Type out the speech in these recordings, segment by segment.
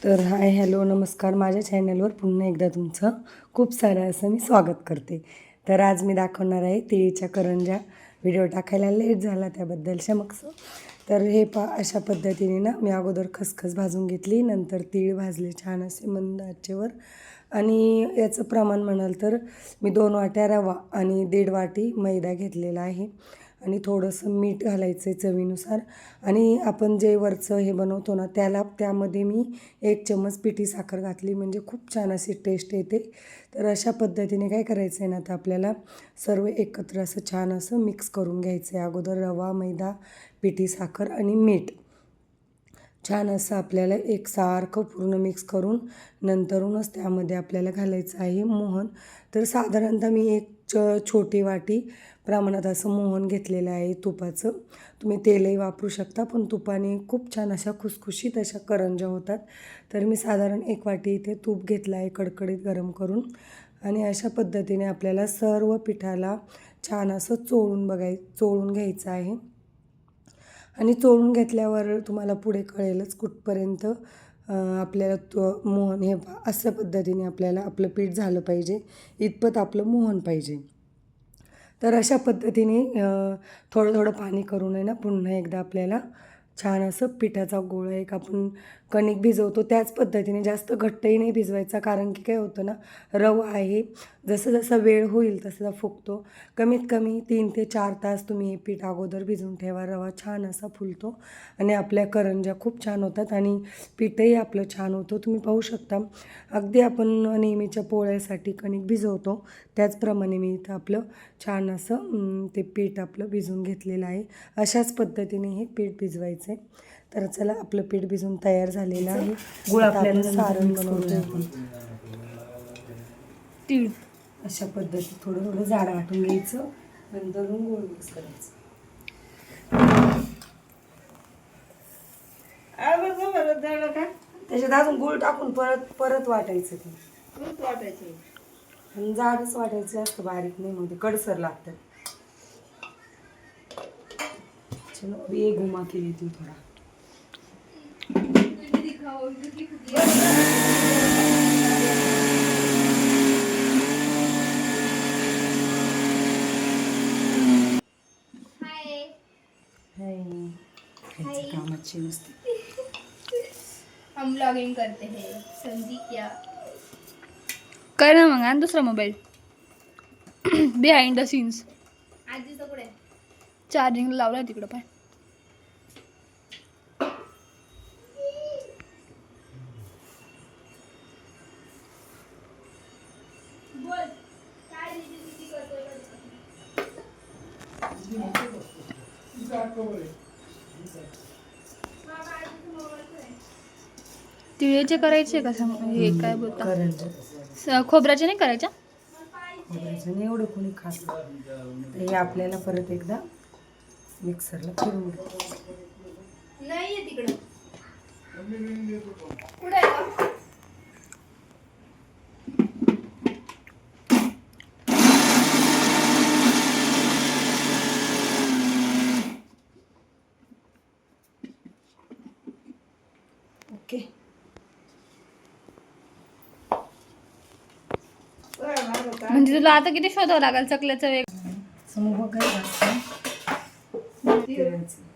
तर hi hello नमस्कार, माझ्या चॅनलवर पुन्हा एकदा तुमचं खूप सारं असं मी स्वागत करते. तर आज मी दाखवणार आहे तिळीच्या करंज्या. व्हिडिओ टाकायला लेट झाला त्याबद्दल क्षमस्व. तर हे अशा पद्धतीने ना मी अगोदर खसखस भाजून घेतली, नंतर तीळ भाजले छान असे मंद आचेवर. आणि याचं प्रमाण म्हणाल तर मी 2 वाट्या रवा आणि 1.5 वाटी मैदा घेतलेला आहे. आणि थोडंसं मीठ घालायचं आहे चवीनुसार. आणि आपण जे वरचं हे बनवतो ना त्यामध्ये मी 1 चम्मच पिठी साखर घातली, म्हणजे खूप छान अशी टेस्ट येते. तर अशा पद्धतीने काय करायचं आहे ना, आता आपल्याला सर्व एकत्र असं छान असं मिक्स करून घ्यायचं आहे. अगोदर रवा, मैदा, पिठी साखर आणि मीठ छान असं आपल्याला एकसारखं पूर्ण मिक्स करून नंतरूनच त्यामध्ये आपल्याला घालायचं आहे मोहन. तर साधारणतः मी एक छोटी वाटी प्रमाणात असं मोहन घेतलेलं आहे तुपाचं. तुम्ही तेलही वापरू शकता, पण तुपाने खूप छान अशा खुसखुशीत अशा करंज्या होतात. तर मी साधारण 1 वाटी इथे तूप घेतलं आहे कडकडीत गरम करून. आणि अशा पद्धतीने आपल्याला सर्व पिठाला छान असं चोळून घ्यायचं आहे. आणि चोळून घेतल्यावर तुम्हाला पुढे कळेलच कुठपर्यंत आपल्याला मोहन हे अशा पद्धतीने आपल्याला आपलं पीठ झालं पाहिजे, इतपत आपलं मोहन पाहिजे. तर अशा पद्धतीने थोडं थोडं पाणी करून आहे ना पुन्हा एकदा आपल्याला छान असं पिठाचा गोळा एक आपण कणिक भिजवतो त्याच पद्धतीने, जास्त घट्टही नाही भिजवायचा, कारण की काय होतं ना, रवा आहे, जसं जसा वेळ होईल तसा फुगतो. कमीत कमी 3 ते 4 तास तुम्ही हे पीठ अगोदर भिजवून ठेवा. रवा छान असा फुलतो आणि आपल्या करंज्या खूप छान होतात आणि पीठही आपलं छान होतं. तुम्ही पाहू शकता, अगदी आपण नेहमीच्या पोळ्यासाठी कणिक भिजवतो त्याचप्रमाणे मी इथं आपलं छान असं ते पीठ आपलं भिजवून घेतलेलं आहे. अशाच पद्धतीने हे पीठ भिजवायचं आहे. तर चला, आपलं पीठ भिजून तयार झालेलं आहे. गुळ आपल्याला सारण बनवतो आपण. तीळ अशा पद्धतीत थोडं थोडं जाड वाटून घ्यायचं, नंतर गुळ मिक्स करायचं. त्याच्यात अजून गुळ टाकून परत वाटायचं. ते वाटायचं आणि जाडच वाटायचं, जास्त बारीक नाही, मध्ये कडसर लागतं. चलो ये घुमा के देती हूँ थोड़ा. काम अच्छी मस्ती. हम ब्लॉगिंग करते हैं, समझी क्या? कर ना मग, आण दुसरा मोबाईल. बिहाइंड द सीन्स आजीचं पुढे चार्जिंग लावलाय तिकडं पाय. बोल काय किती करतोय. तिळेचे करायचे का हे काय बोलता, खोबऱ्याचे नाही करायच्या? खोबऱ्याचं नाही एवढं कोणी खात. तर हे आपल्याला परत एकदा मिक्सरला फिरवून घ्यायचं. नाहीये तिकडं कुठे आहे? ओके. म्हणजे तुला आता किती शोधावं लागेल चकल्याचं वेग. समोर काय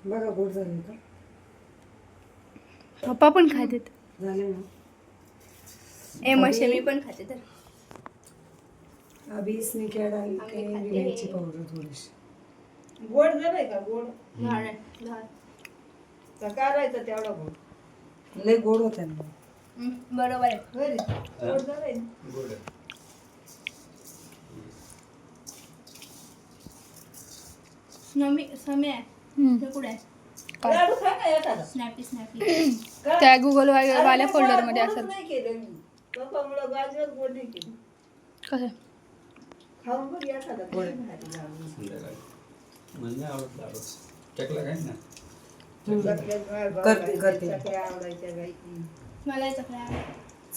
बघा गोड झालं का? पप्पा पण खाते झाले ना. ए मशे मी पण खाते. तर अभी इसमें क्या डाल के इलायची पावडर थोडीशी. गोड झालंय का? गोड झाड करायचं तेवढा गोड. लय गोड होत आहे ना. बरोबर आहे. गोड झालंय. समय कुठे आहे? लाडू खा ना एखादा. स्नॅपी त्या गुगल वाल्या फोल्डर मध्ये असेल. नाही केलं मी. पप्पामुळं गाजर गोड नाही केली. कसं खाऊन बघ एखादा. गोड करते. चकल्या आवडायच्या गायची. मला चकल्या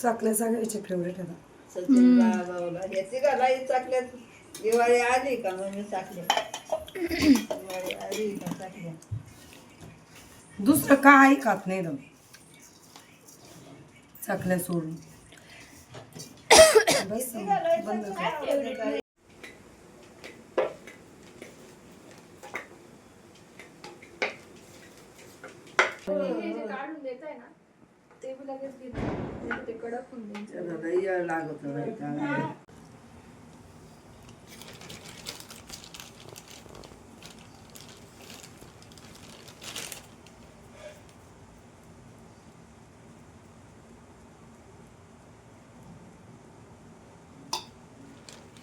चकल्या सगळ्याचे फेवरेट आहे. सचिन बाबाला ह्याची घालाई चकल्या. दिवाळी आली का मग मी चकल्या. दिवाळी आली का चकल्या. दुसरं काही खात नाही. चकल्या सोडून. बस बंद कर. काढून देत आहे ना ते बी लगेच घेते ते कडक होऊन जाईल. लागत नाही.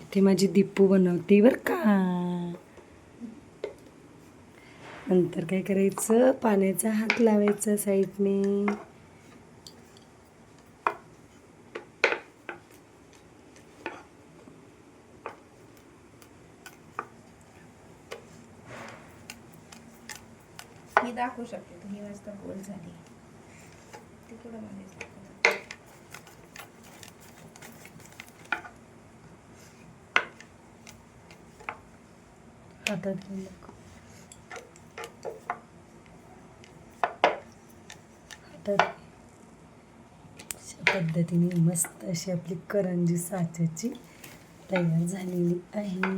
इथे माझी दीपू बनवते बरं का. नंतर काय करायचं, पाण्याचा हात लावायचा साईडने. मी दाखवू शकते ही मस्त गोल झाली. ती कुठं म्हणायचं हातात घेऊन दाखव. हातात अशा पद्धतीने मस्त अशी आपली करंजी साच्याची तयार झालेली आहे.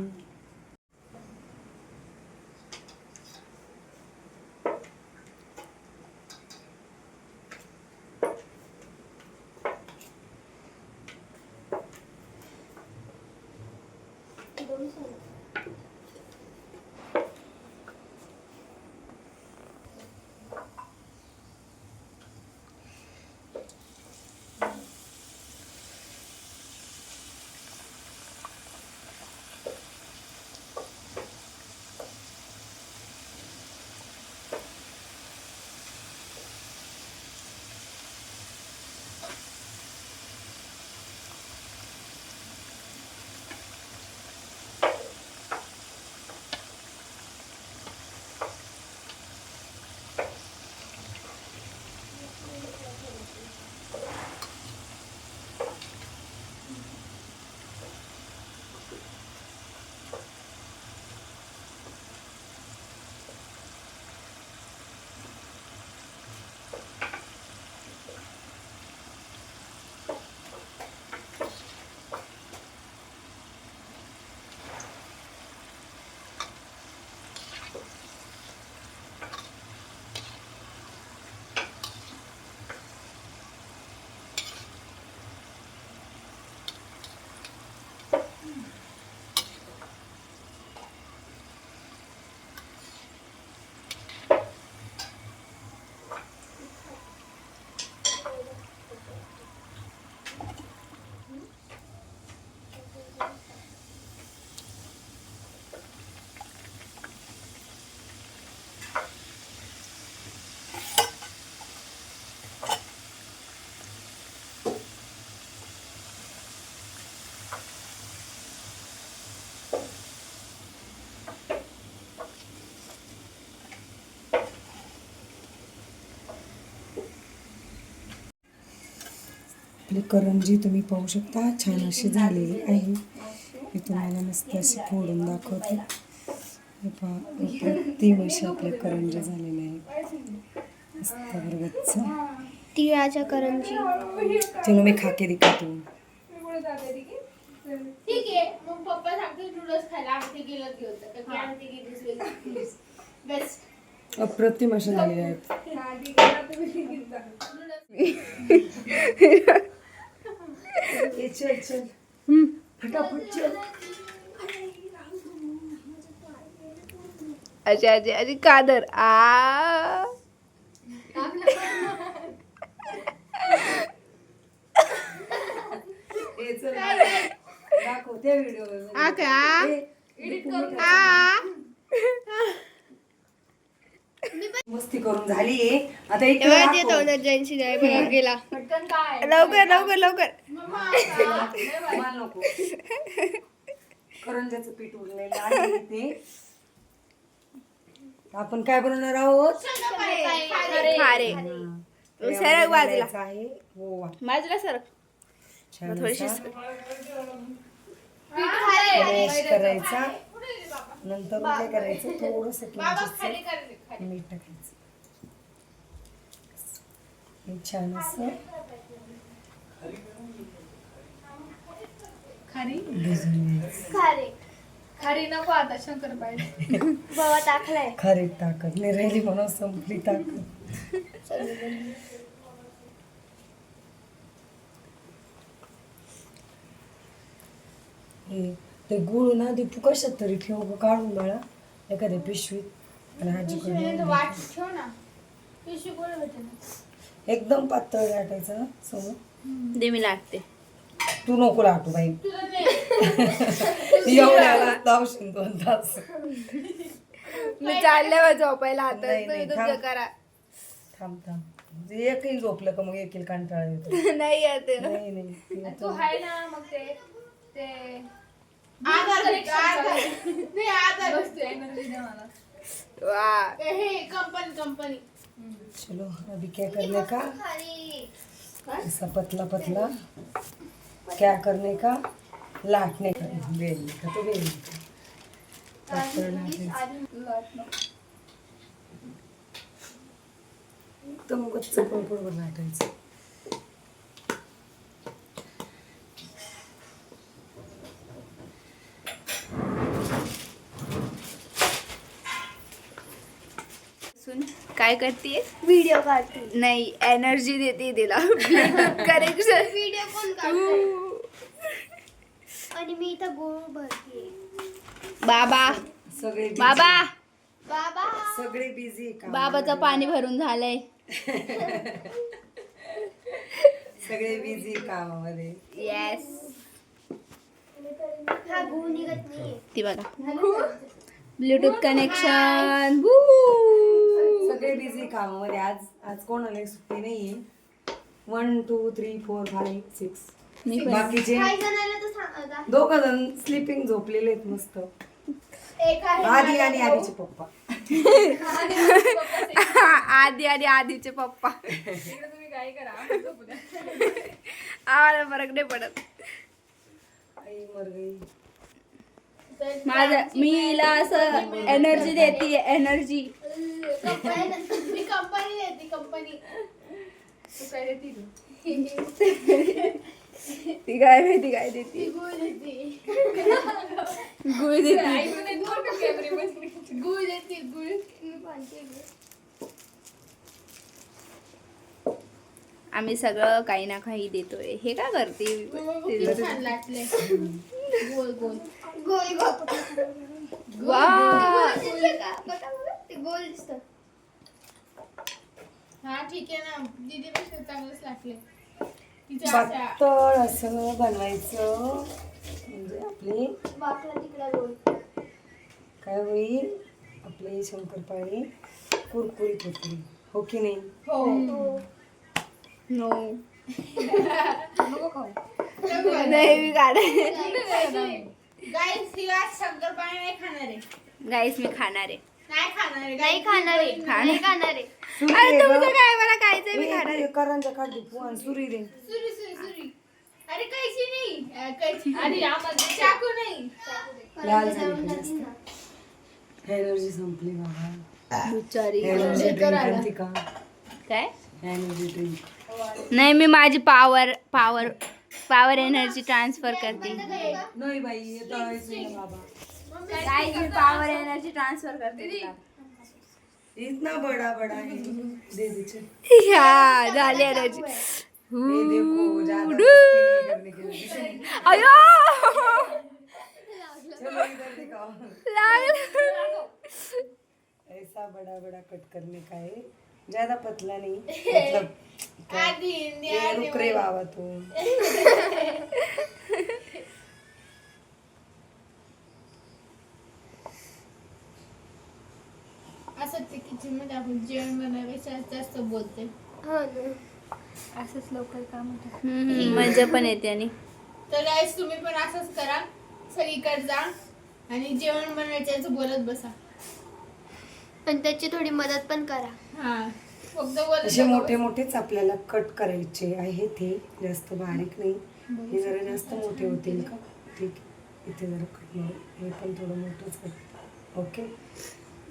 आपली करंजी तुम्ही पाहू शकता छान अशी झालेली आहे. मी तुम्हाला मस्त अशी फोडून दाखवते. हे पहा अप्रतिम अशी आपल्या करंजी झालेल्या आहेत. मस्त बरोबरच तिळाच्या करंजी. चलो मी खाके दिखातो. ठीक आहे मग पप्पा सांगते नूडल्स खायला आम्ही ते गेलत घेऊन तर आम्ही ते गेलीच बेस्ट. अप्रतिम अशा झालेल्या आहेत. चल चल फटाफट चल. अच्छा अच्छा अरे कादर आ दाखवते व्हिडिओ. मस्ती करून झाली. आता एक गेला लवकर लवकर लवकर नको. करंजाचं पीठ उरलेलं आहे ते. आपण काय बनवणार आहोत? खारे सरक बाजूला आहे हो बाजूला सरक थोडीशी मॅश करायचा. नंतर काय करायचं, थोडंसं मीठ टाकायचं. छान असं खारी भिजून घ्यायचं. खारे खारी नको आता शंकरपाळी. बाबा टाकलाय. खारीत ताकद नाही राहिली म्हणून संपली ताकद. हे ते गुळ ना दीपू कशात तरी ठेव गं, काढून बाळा एखाद्या पिशवीत आणि आजीकडे वाट ठेव ना. पिशवी गोळ होते ना. एकदम पातळ लाटायचं समोर. दे मी लागते. तू नको लाटू बाई. तुला एवढ्याला लावशील 2 तास. मी चालले झोपायला आता. नाही, तुम्ही नाही, तुमचं थांब. करा. थांब एकही झोपलं का मग येतील कंटाळा येतो. नाही येते ना. नाही नाही ते तू येतो. हाय ना मग ते वस्तू एनर्जी दे मला. कंपनी चलो अभी क्या करने का, खारी ऐसा पतला पतला क्या करने का, लाटने का, बेलने का तो बेलने का. पातळ लाटायचं. एकदम गच्च पळपळवर लाटायचं. सुन काय करते? व्हिडिओ काढते. नाही एनर्जी देते तिला. करेक्शन. व्हिडिओ कोण काढतोय? आणि मी इथं गोळ भरते. बाबा सगळे busy. बाबा बाबा सगळे बिझी का, बाबाचं पाणी भरून झालंय. सगळे बिझी कामामध्ये. येस. हा गुळ निघत नाहीये. ती बघा ब्लूटूथ कनेक्शन. सगळे बिझी कामामध्ये. आज कोणाला सुट्टी नाहीये. 1 2 3 4 5 6 मी पण. बाकीचे काही जणांना तर सांगा. 2 जण स्लीपिंग झोपलेले आहेत मस्त. एक आहे आधी आणि आधीचे पप्पा. आधी आणि आधीचे पप्पा. आम्हाला फरक नाही पडत. आई मर गई. माझं मी हिला असं एनर्जी देते. एनर्जी. मी कंपनी देते कंपनी. ती काय माहिती काय देते. गुळ देते. गुळ देते. गुळ देते गुळ. मी पाहते गुळ. आम्ही सगळं काही ना काही देतोय. हे काय करते? गोल गोल गोल वा. ते गोल दिसत. हा ठीक आहे ना. दीदीपेक्षा चांगलंच लागले. पातळ असं बनवायचं म्हणजे आपली वाकला तिकडा गोल. काय होईल, आपली शंकरपाळी कुरकुरीत होती. हो की नाही? हो. नो. नाही मी काढाय. गाईस ही आज शंकरपाळी नाही खाणार आहे. गाईस मी खाणार आहे. नाही खाणार आहे. नाही खाणार आहे. नाही खाणार आहे. सुरी अरे दे तुमचं गं. काय मला खायचंय मी खाणार आहे. ए, करंजा काढ दे पुरण, सुरी दे. सुरी सुरी सुरी. अरे कैची नाही. कैची. अरे आम्हाला चाकू नाही. लाल झाली का जास्त? एनर्जी संपली बाबा. बिचारी. एनर्जी ड्रिंक आणते का? काय? Energy drink. नाही मी माझी पावर एनर्जी ट्रान्सफर करते. नाही बाई हे तळायचं ना बाबा. गाईस मी पावर एनर्जी ट्रान्सफर करते. इतना बड़ा बड़ा है. दे दे चल. ह्या झाली एनर्जी. ये देखो ज्यादा मस्ती नहीं करने के लिए. अयो चलो इधर दिखाओ. लागलं. ऐसा बड़ा बड़ा कट करने का है, ज्यादा पतला नहीं. मतलब क्या? आधी हिंदी ये रुक रे बाबा तू. असं ते किचन मध्ये आपण जेवण बनवायचं जास्त बोलते. हा ना. असंच लवकर काम होतं. मजा पण येते. आणि तर गाईस तुम्ही पण असंच करा. सगळीकडे जा आणि जेवण बनवायचं बोलत बसा. पण त्याची थोडी मदत पण करा. हा फक्त बोलत असे बसा. मोठे मोठेच आपल्याला कट करायचे आहे. ते जास्त बारीक नाही. हे जरा जास्त मोठे होतील का? ठीक आहे. इथे जरा कट हे पण थोडं मोठंच कट. ओके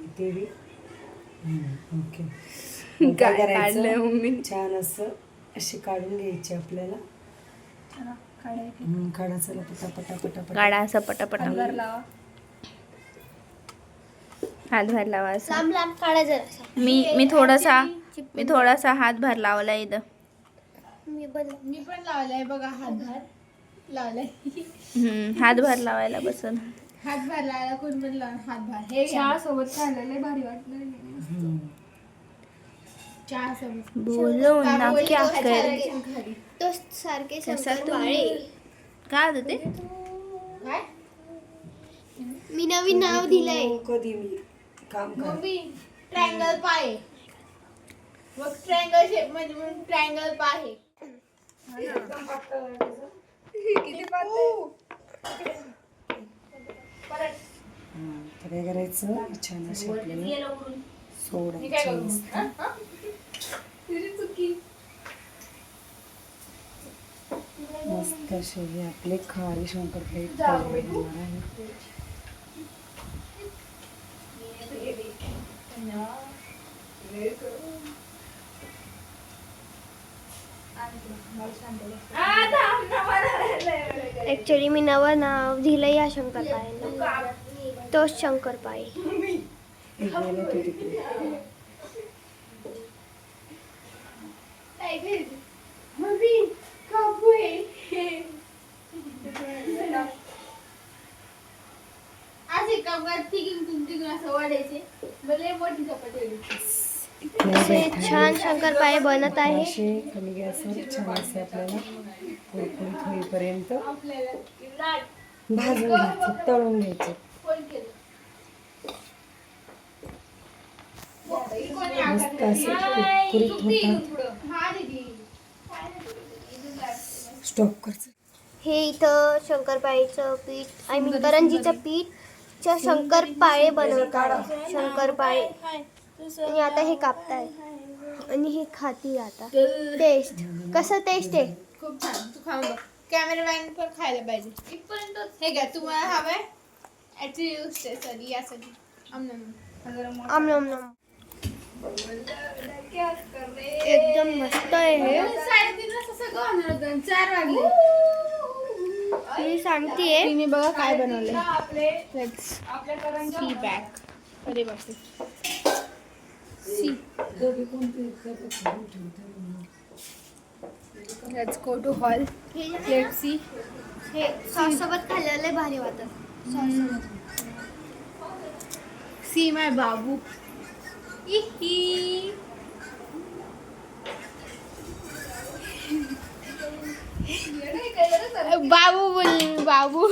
इथे बी ओके. मग काय काय काढलंय करायचं? मम्मी. छान असं अशी काढून घ्यायची आपल्याला. काढा चला पटा पटा काढा असं पटापट हातभार लावा. हातभार लावा असं. लांब लांब काढा जरा. मी थोडासा हातभार लावला इथं. मी पण लावलाय बघा हातभार लावलाय. हातभार लावायला बसन. हातभार लावायला कोण पण हातभार. हे चहा सोबत खायला लय भारी वाटलं. चहा सोबत बोलो ना क्या करे. तो सारखे तसा शंकरपाळे. काय होतं ते? काय मी नवीन नाव दिलंय. कधी मी काम कर मम्मी ट्रायंगल पाय. मग ट्रायंगल शेप म्हणजे म्हणून ट्रायंगल पाय. तर काय करायचं छान अशी आपल्याला सोडायचं मस्त. मस्त असे हे आपले खारी शंकरपाळी तयार होणार आहे. ऍक्च्युली मी नवं नाव दिलंय या शंकरपाळ्यांना. तोच शंकरपाळे. एक गेलं ते तिकडे. मम्मी कापू असे कामगार तिघून असं वाढायचे. भले मोठी चपाती. असे छान शंकरपाळे बनत आहे. असे कमी गॅसवर छान असे आपल्याला कुरकुरीत होईपर्यंत आपल्याला भाजून घ्यायचे, तळून घ्यायचे. कोण केलं? मस्त असे कुरकुरीत होतात. हा दीदी. स्टॉप करायचं. हे इथं शंकरपाळीचं पीठ आय मीन करंजीचं पीठच्या शंकरपाळे बनवतात. शंकरपाळे. आणि आता हे कापताय आणि हे खाती आता. टेस्ट कसं टेस्ट आहे? खूप छान. तू खाऊन बघ. कॅमेरामॅन पण खायला पाहिजे. हे घ्या तुम्हाला हवंय. ऍक्च्युली यूज सॉरी यासाठी. आम नम नम. एकदम मस्त आहे हे. 3:30 सगळं होणार होतं. 4 वाजले. मी सांगतेय. तिने बघा काय बनवलंय. Let's see back. अरे बापरे. See. Let's go to hall. Let's see. हे सॉस सोबत खाल्लेलं भारी वाटत. सी माय बाबू. इही. बाबू बोल बाबू.